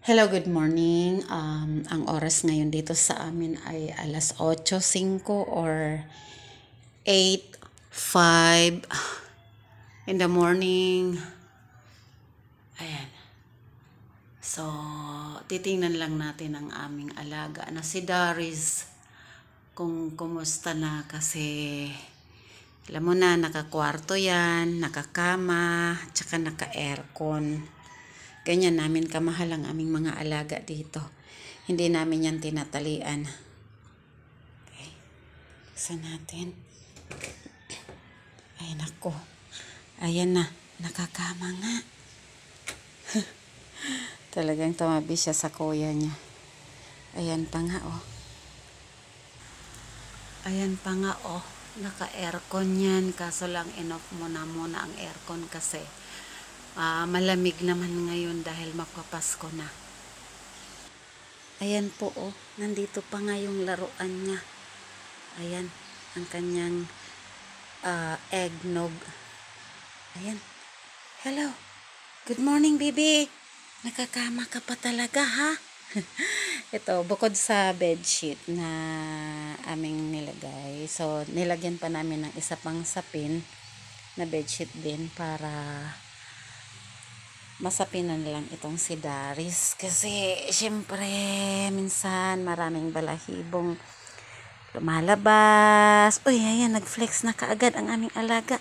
Hello, good morning. Ang oras ngayon dito sa amin ay alas 8:05 or 8:05 in the morning. Ayan. So, titingnan lang natin ang aming alaga na si Daris kung kumusta na kasi alam mo na, nakakwarto yan, nakakama, tsaka naka-aircon. Ganyan namin kamahal ang aming mga alaga dito. Hindi namin yan tinatalian. Okay. Buksan natin. Ay, nako. Ayan na. Nakakama nga. Talagang tumabi siya sa kuya niya. Ayan pa nga, oh. Ayan pa nga, oh. Naka-aircon yan. Kaso lang, enough muna ang aircon kasi malamig naman ngayon dahil magpapasko na. Ayan po, oh. Nandito pa nga yung laruan niya. Ayan. Ang kanyang eggnog. Ayan. Hello. Good morning, baby. Nakakama ka pa talaga, ha? Ito, bukod sa bedsheet na aming nilagay. So, nilagyan pa namin ng isa pang sapin na bedsheet din para masapinan lang itong si Daris. Kasi, syempre, minsan maraming balahibong lumalabas. Uy, ayan, nag-flex na kaagad ang aming alaga.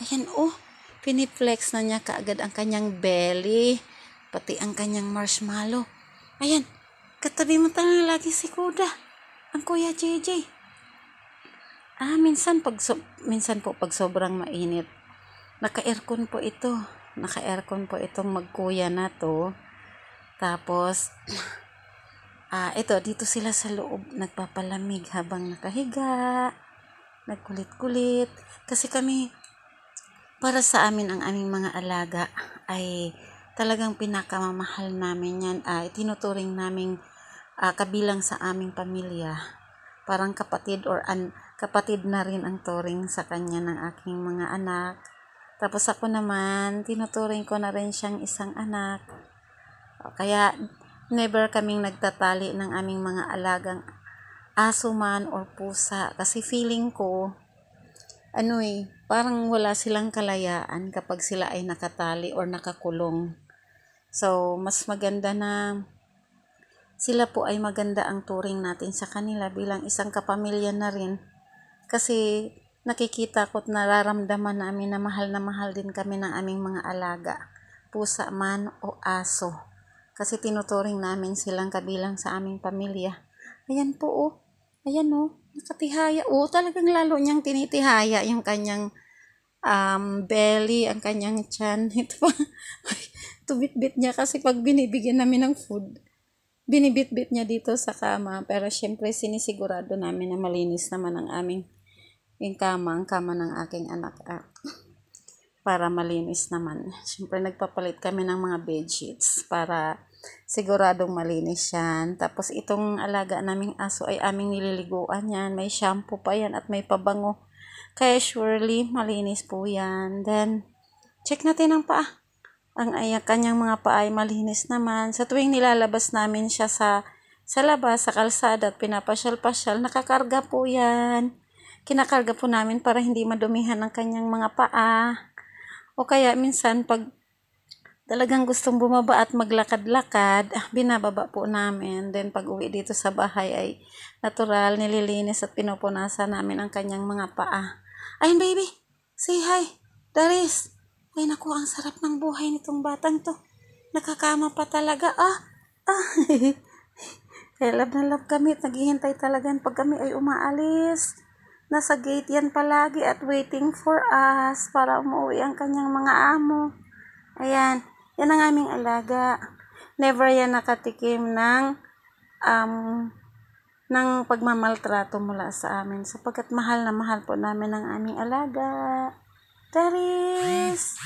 Ayan, oh. Piniflex na niya kaagad ang kanyang belly. Pati ang kanyang marshmallow. Ayan, katabi mo talaga lagi si Kuda. Ang Kuya JJ. Minsan po pag sobrang mainit, naka-aircon po ito. Naka-aircon po itong magkuya na to. Tapos, ito, dito sila sa loob, nagpapalamig habang nakahiga, nagkulit-kulit. Kasi kami, para sa amin, ang aming mga alaga ay talagang pinakamamahal namin yan. Tinuturing namin kabilang sa aming pamilya. Parang kapatid or kapatid na rin ang turing sa kanya ng aking mga anak. Tapos ako naman, tinuturing ko na rin siyang isang anak. Kaya never kaming nagtatali ng aming mga alagang aso man or pusa. Kasi feeling ko, parang wala silang kalayaan kapag sila ay nakatali or nakakulong. So, mas maganda na sila po ay maganda ang turing natin sa kanila bilang isang kapamilya na rin. Kasi nakikita ko at nararamdaman namin na mahal din kami ng aming mga alaga, pusa man o aso. Kasi tinuturing namin silang kabilang sa aming pamilya. Ayan po, oh. Ayan, oh. Nakatihaya. Oh, talagang lalo niyang tinitihaya yung kanyang belly, ang kanyang tiyan. Ito pa. Ito bit-bit niya kasi pag binibigyan namin ng food, binibit-bit niya dito sa kama. Pero syempre sinisigurado namin na malinis naman ang aming ang kama ng aking anak. Para malinis naman. Syempre nagpapalit kami ng mga bedsheets para siguradong malinis yan. Tapos itong alaga naming aso ay aming nililiguan yan. May shampoo pa yan at may pabango. Kaya surely malinis po yan. Then, check natin ang paa. Ang kanyang mga paa ay malinis naman. Sa tuwing nilalabas namin siya sa labas, sa kalsada at pinapasyal-pasyal, nakakarga po yan. Kinakarga po namin para hindi madumihan ang kanyang mga paa. O kaya minsan pag talagang gustong bumaba at maglakad-lakad, binababa po namin. Then pag uwi dito sa bahay ay natural, nililinis at pinupunasan namin ang kanyang mga paa. Ayun, baby, say hi. Daris. Ay naku, ang sarap ng buhay nitong batang to. Nakakama pa talaga. Kaya love na love kami. Naghihintay talaga pag kami ay umaalis. Nasa gate yan palagi at waiting for us para umuwi ang kanyang mga amo. Ayan. Yan ang aming alaga. Never yan nakatikim ng pagmamaltrato mula sa amin. Sapagkat mahal na mahal po namin ang aming alaga. Daris!